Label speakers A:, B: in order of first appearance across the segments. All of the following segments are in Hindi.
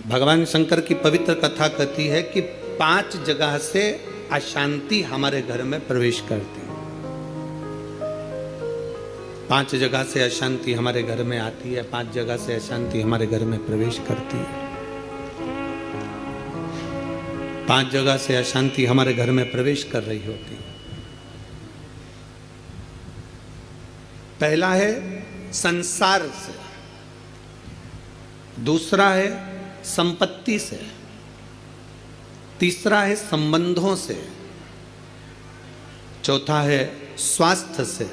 A: भगवान शंकर की पवित्र कथा कहती है कि 5 जगह से अशांति हमारे घर में प्रवेश करती है। 5 जगह से अशांति हमारे घर में आती है, 5 जगह से अशांति हमारे घर में प्रवेश करती है। 5 जगह से अशांति हमारे घर में प्रवेश कर रही होती है। पहला है संसार से, दूसरा है संपत्ति से, तीसरा है संबंधों से, चौथा है स्वास्थ्य से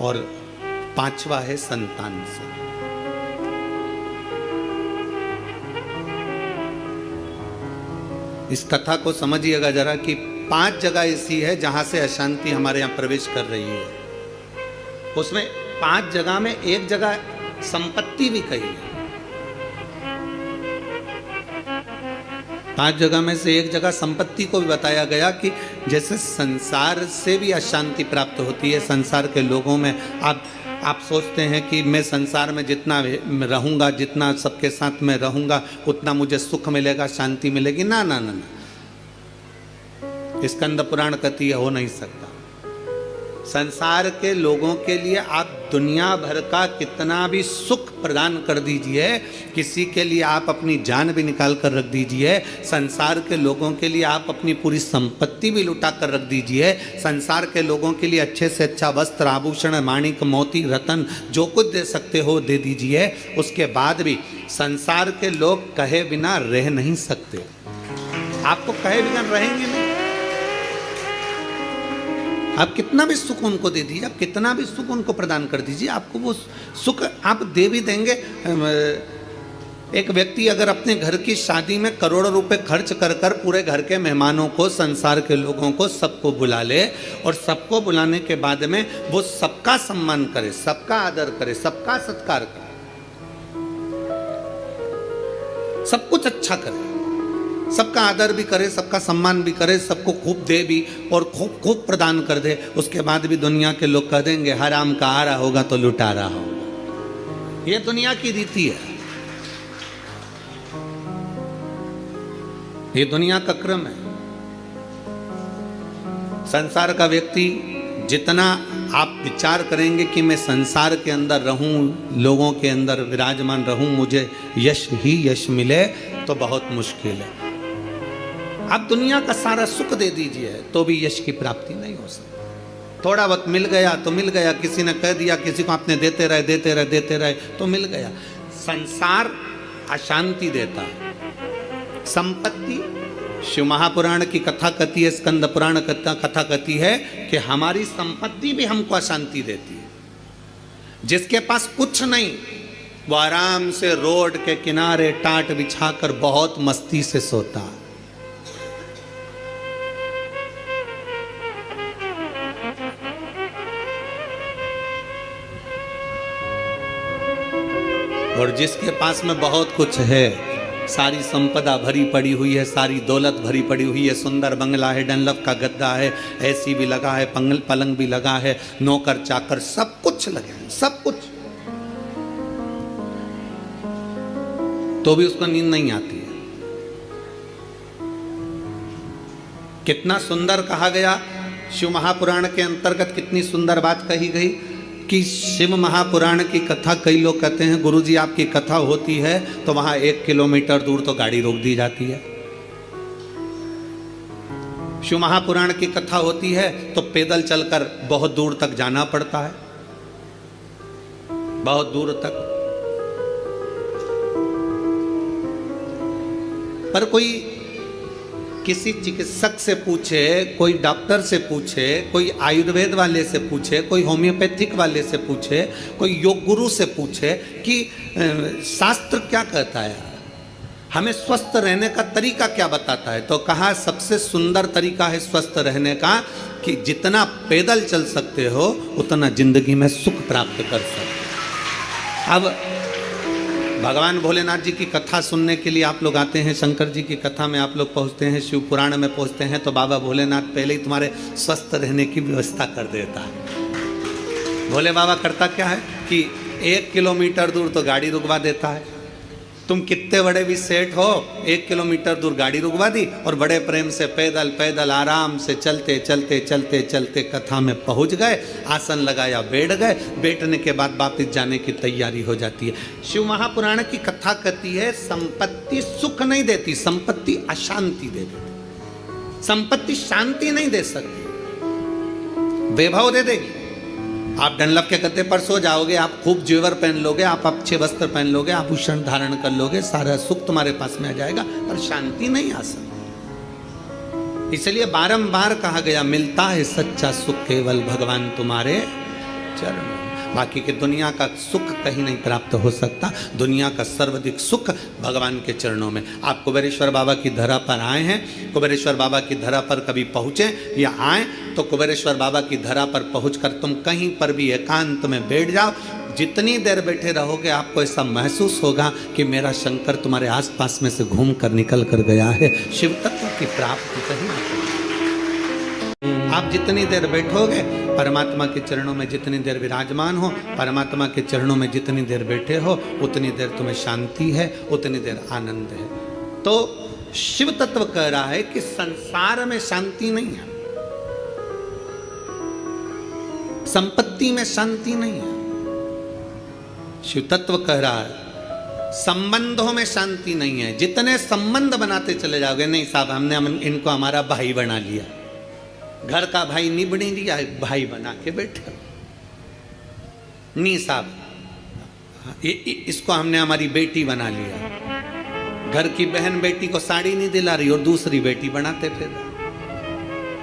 A: और 5वां है संतान से। इस कथा को समझिएगा जरा कि 5 जगह ऐसी है जहां से अशांति हमारे यहां प्रवेश कर रही है। उसमें 5 जगह में एक जगह संपत्ति भी कही है। 5 जगह में से एक जगह संपत्ति को भी बताया गया कि जैसे संसार से भी अशांति प्राप्त होती है। संसार के लोगों में आप सोचते हैं कि मैं संसार में जितना रहूंगा, जितना सबके साथ में रहूंगा, उतना मुझे सुख मिलेगा, शांति मिलेगी। ना ना ना, ना। स्कंद पुराण कहती है हो नहीं सकता। संसार के लोगों के लिए आप दुनिया भर का कितना भी सुख प्रदान कर दीजिए, किसी के लिए आप अपनी जान भी निकाल कर रख दीजिए, संसार के लोगों के लिए आप अपनी पूरी संपत्ति भी लुटा कर रख दीजिए, संसार के लोगों के लिए अच्छे से अच्छा वस्त्र, आभूषण, माणिक, मोती, रतन जो कुछ दे सकते हो दे दीजिए। उसके बाद भी संसार के लोग कहे बिना रह नहीं सकते। आपको कहे बिना रहेंगे नहीं। आप कितना भी सुख उनको दे दीजिए, आप कितना भी सुख उनको प्रदान कर दीजिए, आपको वो सुख आप दे भी देंगे। एक व्यक्ति अगर अपने घर की शादी में करोड़ों रुपए खर्च कर कर पूरे घर के मेहमानों को, संसार के लोगों को, सबको बुला ले और सबको बुलाने के बाद में वो सबका सम्मान करे, सबका आदर करे, सबका सत्कार करे, सब कुछ अच्छा करे, सबका आदर भी करे, सबका सम्मान भी करे, सबको खूब दे भी और खूब खूब प्रदान कर दे, उसके बाद भी दुनिया के लोग कह देंगे हराम का आ रहा होगा तो लुटा रहा होगा। ये दुनिया की रीति है, ये दुनिया का क्रम है। संसार का व्यक्ति जितना आप विचार करेंगे कि मैं संसार के अंदर रहूं, लोगों के अंदर विराजमान रहूं, मुझे यश ही यश मिले, तो बहुत मुश्किल है। आप दुनिया का सारा सुख दे दीजिए तो भी यश की प्राप्ति नहीं हो सकती। थोड़ा वक्त मिल गया तो मिल गया, किसी ने कह दिया, किसी को आपने देते रहे देते रहे देते रहे तो मिल गया। संसार अशांति देता है। संपत्ति, शिव महापुराण की कथा कहती है, स्कंद पुराण कथा कहती है कि हमारी संपत्ति भी हमको अशांति देती है। जिसके पास कुछ नहीं वो आराम से रोड के किनारे टाट बिछाकर बहुत मस्ती से सोता है। और जिसके पास में बहुत कुछ है, सारी संपदा भरी पड़ी हुई है, सारी दौलत भरी पड़ी हुई है, सुंदर बंगला है, डनलप का गद्दा है, एसी भी लगा है, पलंग भी लगा है, नौकर चाकर सब कुछ लगे हैं, सब कुछ, तो भी उसको नींद नहीं आती है। कितना सुंदर कहा गया शिव महापुराण के अंतर्गत, कितनी सुंदर बात कही गई कि शिव महापुराण की कथा, कई लोग कहते हैं गुरुजी आपकी कथा होती है तो वहां 1 किलोमीटर दूर तो गाड़ी रोक दी जाती है। शिव महापुराण की कथा होती है तो पैदल चलकर बहुत दूर तक जाना पड़ता है, बहुत दूर तक। पर कोई किसी चिकित्सक से पूछे, कोई डॉक्टर से पूछे, कोई आयुर्वेद वाले से पूछे, कोई होम्योपैथिक वाले से पूछे, कोई योग गुरु से पूछे कि शास्त्र क्या कहता है, हमें स्वस्थ रहने का तरीका क्या बताता है, तो कहा सबसे सुंदर तरीका है स्वस्थ रहने का कि जितना पैदल चल सकते हो उतना जिंदगी में सुख प्राप्त कर सकते। अब भगवान भोलेनाथ जी की कथा सुनने के लिए आप लोग आते हैं, शंकर जी की कथा में आप लोग पहुंचते हैं, शिव पुराण में पहुंचते हैं, तो बाबा भोलेनाथ पहले ही तुम्हारे स्वस्थ रहने की व्यवस्था कर देता है। भोले बाबा करता क्या है कि 1 किलोमीटर दूर तो गाड़ी रुकवा देता है, तुम कितने बड़े भी सेठ हो, 1 किलोमीटर दूर गाड़ी रुकवा दी और बड़े प्रेम से पैदल पैदल आराम से चलते चलते चलते चलते कथा में पहुंच गए, आसन लगाया, बैठ गए, बैठने के बाद वापस जाने की तैयारी हो जाती है। शिव महापुराण की कथा कहती है संपत्ति सुख नहीं देती, संपत्ति अशांति दे देती। संपत्ति शांति नहीं दे सकती, वैभव दे देगी। आप डनलप के गद्दे पर सो जाओगे, आप खूब जेवर पहन लोगे, आप अच्छे वस्त्र पहन लोगे, आभूषण धारण कर लोगे, सारा सुख तुम्हारे पास में आ जाएगा, पर शांति नहीं आ सकती। इसलिए बारंबार कहा गया, मिलता है सच्चा सुख केवल भगवान तुम्हारे चरण। बाकी के दुनिया का सुख कहीं नहीं प्राप्त हो सकता। दुनिया का सर्वाधिक सुख भगवान के चरणों में। आप कुबेरेश्वर बाबा की धरा पर आए हैं, कुबेरेश्वर बाबा की धरा पर कभी पहुँचे या आए तो कुबेरेश्वर बाबा की धरा पर पहुंचकर तुम कहीं पर भी एकांत में बैठ जाओ, जितनी देर बैठे रहोगे आपको ऐसा महसूस होगा कि मेरा शंकर तुम्हारे आसपास में से घूम कर निकल कर गया है। शिव तत्व की प्राप्ति कहीं नहीं। आप जितनी देर बैठोगे, परमात्मा के चरणों में जितनी देर विराजमान हो, परमात्मा के चरणों में जितनी देर बैठे हो, उतनी देर तुम्हें शांति है, उतनी देर आनंद है। तो शिव तत्व कह रहा है कि संसार में शांति नहीं है, संपत्ति में शांति नहीं है। शिव तत्व कह रहा है संबंधों में शांति नहीं है। जितने संबंध बनाते चले जाओगे, नहीं साहब हमने इनको हमारा भाई बना लिया, घर का भाई नहीं बनी लिया, भाई बना के बैठे। नहीं साहब इसको हमने हमारी बेटी बना लिया, घर की बहन बेटी को साड़ी नहीं दिला रही और दूसरी बेटी बनाते फिर।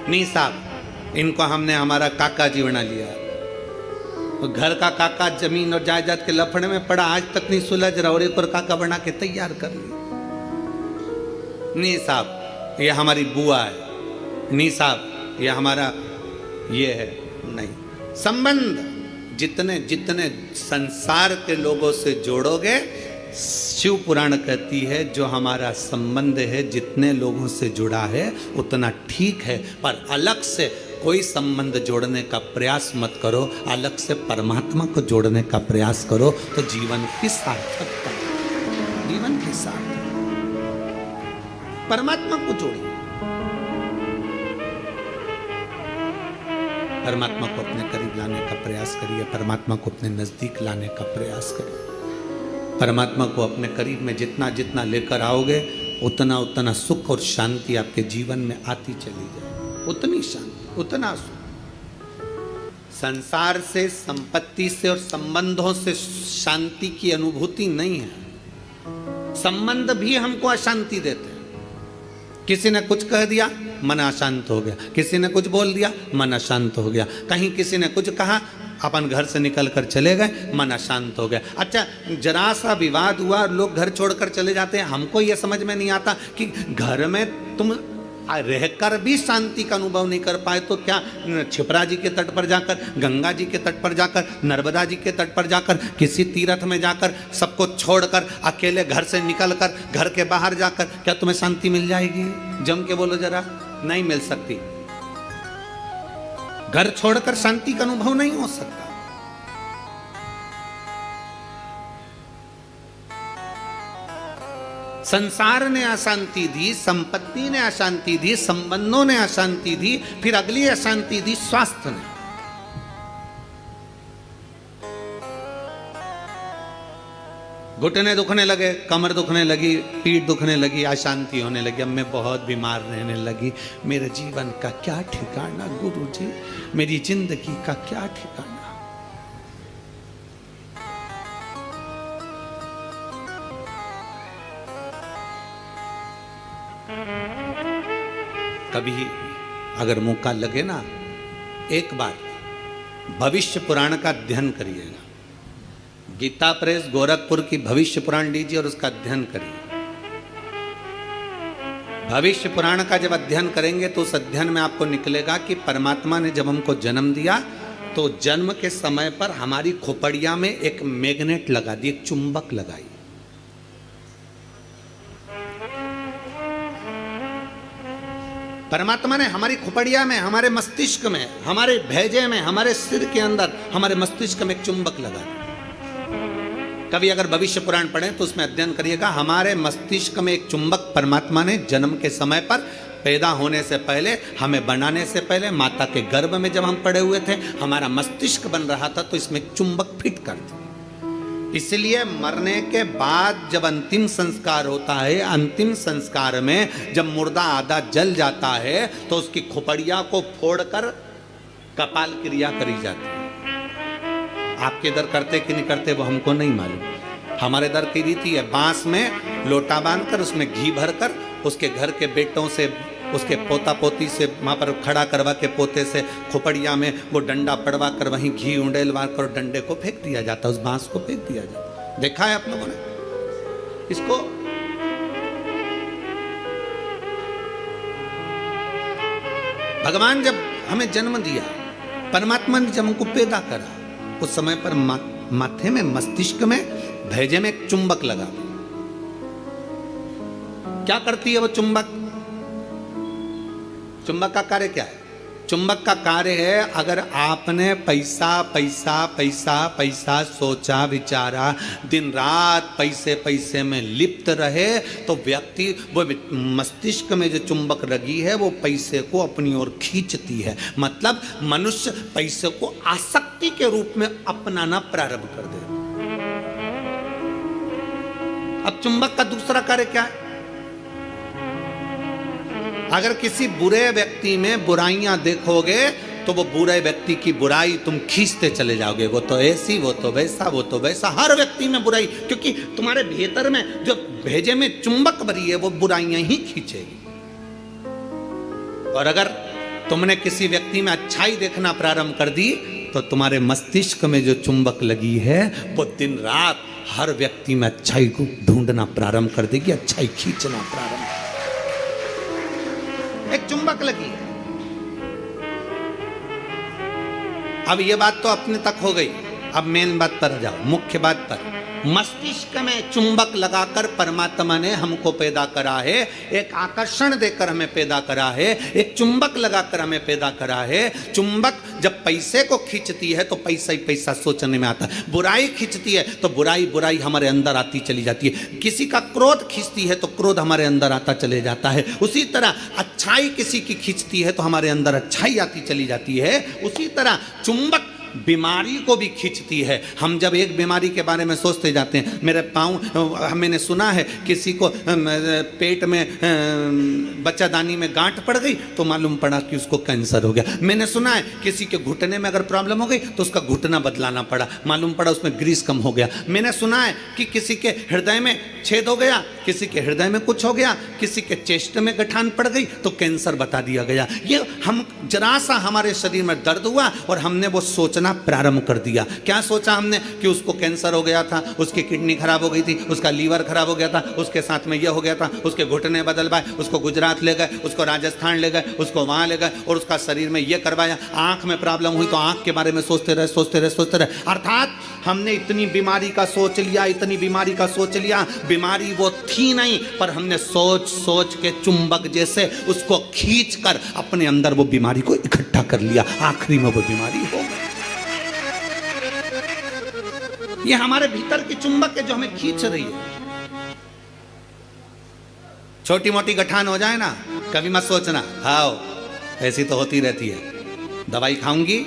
A: नहीं साहब इनको हमने हमारा काका जी बना लिया, तो घर का काका जमीन और जायदाद के लफड़े में पड़ा, आज तक नहीं सुलझ रहा और एक और काका बना के तैयार कर लिया। नहीं साहब ये हमारी बुआ है, नहीं साहब ये हमारा ये है। नहीं, संबंध जितने जितने संसार के लोगों से जोड़ोगे, शिव पुराण कहती है जो हमारा संबंध है जितने लोगों से जुड़ा है उतना ठीक है, पर अलग से कोई संबंध जोड़ने का प्रयास मत करो, अलग से परमात्मा को जोड़ने का प्रयास करो तो जीवन की सार्थकता, जीवन के साथ परमात्मा को जोड़िए। परमात्मा को अपने करीब लाने का प्रयास करिए, परमात्मा को अपने नजदीक लाने का प्रयास करिए। परमात्मा को अपने करीब में जितना जितना लेकर आओगे उतना उतना सुख और शांति आपके जीवन में आती चली जाए, उतनी शांति, उतना सुख। संसार से, संपत्ति से और संबंधों से शांति की अनुभूति नहीं है। संबंध भी हमको अशांति देते हैं। किसी ने कुछ कह दिया, मन अशांत हो गया, किसी ने कुछ बोल दिया, मन अशांत हो गया, कहीं किसी ने कुछ कहा, अपन घर से निकल कर चले गए, मन अशांत हो गया। अच्छा जरा सा विवाद हुआ और लोग घर छोड़कर चले जाते हैं। हमको ये समझ में नहीं आता कि घर में तुम रहकर भी शांति का अनुभव नहीं कर पाए तो क्या छिपरा जी के तट पर जाकर, गंगा जी के तट पर जाकर, नर्मदा जी के तट पर जाकर, किसी तीर्थ में जाकर, सबको छोड़कर अकेले घर से निकलकर घर के बाहर जाकर क्या तुम्हें शांति मिल जाएगी? जम के बोलो जरा, नहीं मिल सकती। घर छोड़कर शांति का अनुभव नहीं हो सकता। संसार ने अशांति दी, संपत्ति ने अशांति दी, संबंधों ने अशांति दी, फिर अगली अशांति दी स्वास्थ्य ने। घुटने दुखने लगे, कमर दुखने लगी, पीठ दुखने लगी, अशांति होने लगी, अब मैं बहुत बीमार रहने लगी, मेरे जीवन का क्या ठिकाना गुरुजी, मेरी जिंदगी का क्या ठिकाना। कभी अगर मौका लगे ना, एक बार भविष्य पुराण का अध्ययन करिएगा। गीता प्रेस गोरखपुर की भविष्य पुराण लीजिए और उसका अध्ययन करिए। भविष्य पुराण का जब अध्ययन करेंगे तो उस अध्ययन में आपको निकलेगा कि परमात्मा ने जब हमको जन्म दिया तो जन्म के समय पर हमारी खोपड़िया में एक मैग्नेट लगा दी, एक चुंबक लगाई। परमात्मा ने हमारी खोपड़िया में, हमारे मस्तिष्क में, हमारे भेजे में, हमारे सिर के अंदर, हमारे मस्तिष्क में एक चुंबक लगा दिया। कभी अगर भविष्य पुराण पढ़ें तो उसमें अध्ययन करिएगा, हमारे मस्तिष्क में एक चुंबक परमात्मा ने जन्म के समय पर, पैदा होने से पहले, हमें बनाने से पहले, माता के गर्भ में जब हम पड़े हुए थे, हमारा मस्तिष्क बन रहा था तो इसमें चुंबक फिट कर दिया। इसलिए मरने के बाद जब अंतिम संस्कार होता है, अंतिम संस्कार में जब मुर्दा आधा जल जाता है तो उसकी खोपड़िया को फोड़कर कपाल क्रिया करी जाती है। आपके इधर करते कि नहीं करते वो हमको नहीं मालूम। हमारे इधर की रीति है, बांस में लोटा बांधकर उसमें घी भरकर उसके घर के बेटों से, उसके पोता पोती से वहाँ पर खड़ा करवा के पोते से खोपड़िया में वो डंडा पड़वा कर वहीं घी उंडेलवा कर डंडे को फेंक दिया जाता, उस बांस को फेंक दिया जाता। देखा है आप लोगों ने इसको? भगवान जब हमें जन्म दिया, परमात्मा ने जब हमको पैदा करा, उस समय पर माथे में, मस्तिष्क में, भेजे में एक चुंबक लगा। क्या करती है वो चुंबक? चुंबक का कार्य क्या है? चुंबक का कार्य है, अगर आपने पैसा पैसा पैसा पैसा सोचा विचारा, दिन रात पैसे पैसे में लिप्त रहे, तो व्यक्ति वो मस्तिष्क में जो चुंबक लगी है वो पैसे को अपनी ओर खींचती है। मतलब मनुष्य पैसे को आसक्ति के रूप में अपनाना प्रारंभ कर दे। अब चुंबक का दूसरा कार्य क्या है? अगर किसी बुरे व्यक्ति में बुराइयां देखोगे तो वो बुरे व्यक्ति की बुराई तुम खींचते चले जाओगे। वो तो ऐसी, वो तो वैसा, वो तो वैसा, हर व्यक्ति में बुराई, क्योंकि तुम्हारे भीतर में जो भेजे में चुंबक भरी है वो बुराइयां ही खींचेगी। और अगर तुमने किसी व्यक्ति में अच्छाई देखना प्रारंभ कर दी तो तुम्हारे मस्तिष्क में जो चुंबक लगी है वो दिन रात हर व्यक्ति में अच्छाई को ढूंढना प्रारंभ कर देगी, अच्छाई खींचना प्रारंभ। एक चुंबक लगी है। अब ये बात तो अपने तक हो गई, अब मेन बात पर जाओ, मुख्य बात पर। मस्तिष्क में चुंबक लगाकर परमात्मा ने हमको पैदा करा है, एक आकर्षण देकर हमें पैदा करा है, एक चुंबक लगाकर हमें पैदा करा है। चुंबक जब पैसे को खींचती है तो पैसा ही पैसा सोचने में आता है, बुराई खींचती है तो बुराई बुराई हमारे अंदर आती चली जाती है, किसी का क्रोध खींचती है तो क्रोध हमारे अंदर आता चले जाता है। उसी तरह अच्छाई किसी की खींचती है तो हमारे अंदर अच्छाई आती चली जाती है। उसी तरह चुंबक बीमारी को भी खींचती है। हम जब एक बीमारी के बारे में सोचते जाते हैं, मेरे पाँव, मैंने सुना है किसी को पेट में बच्चादानी में गांठ पड़ गई तो मालूम पड़ा कि उसको कैंसर हो गया। मैंने सुना है किसी के घुटने में अगर प्रॉब्लम हो गई तो उसका घुटना बदलाना पड़ा, मालूम पड़ा उसमें ग्रीस कम हो गया। मैंने सुना है कि किसी के हृदय में छेद हो गया, किसी के हृदय में कुछ हो गया, किसी के चेस्ट में गठान पड़ गई तो कैंसर बता दिया गया। ये हम जरा सा हमारे शरीर में दर्द हुआ और हमने वो सोचना प्रारंभ कर दिया। क्या सोचा हमने? कि उसको कैंसर हो गया था, उसकी किडनी खराब हो गई थी, उसका लीवर खराब हो गया था, उसके साथ में यह हो गया था, उसके घुटने बदलवाए, उसको गुजरात ले गए, उसको राजस्थान ले गए, उसको वहां ले गए और उसका शरीर में यह करवाया। आंख में प्रॉब्लम हुई तो आंख के बारे में सोचते रहे, सोचते रहे, सोचते रहे। अर्थात हमने इतनी बीमारी का सोच लिया, इतनी बीमारी का सोच लिया, बीमारी वो थी नहीं, पर हमने सोच सोच के चुंबक जैसे उसको खींच कर अपने अंदर वो बीमारी को इकट्ठा कर लिया। आखिरी में वो बीमारी हो गई। ये हमारे भीतर की चुंबक है जो हमें खींच रही है। छोटी मोटी गठान हो जाए ना, कभी मत सोचना हाँ ऐसी तो होती रहती है। दवाई खाऊंगी,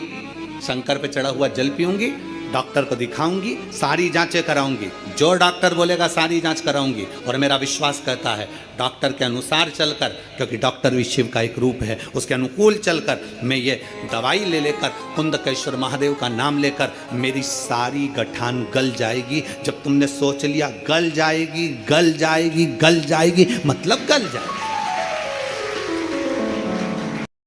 A: शंकर पे चढ़ा हुआ जल पीऊंगी, डॉक्टर को दिखाऊंगी, सारी जांचें कराऊंगी, जो डॉक्टर बोलेगा सारी जांच कराऊंगी। और मेरा विश्वास कहता है डॉक्टर के अनुसार चलकर, क्योंकि डॉक्टर भी शिव का एक रूप है, उसके अनुकूल चलकर मैं ये दवाई ले लेकर, कुंदकेश्वर महादेव का नाम लेकर मेरी सारी गठान गल जाएगी। जब तुमने सोच लिया गल जाएगी, गल जाएगी, गल जाएगी, मतलब गल जाएगी।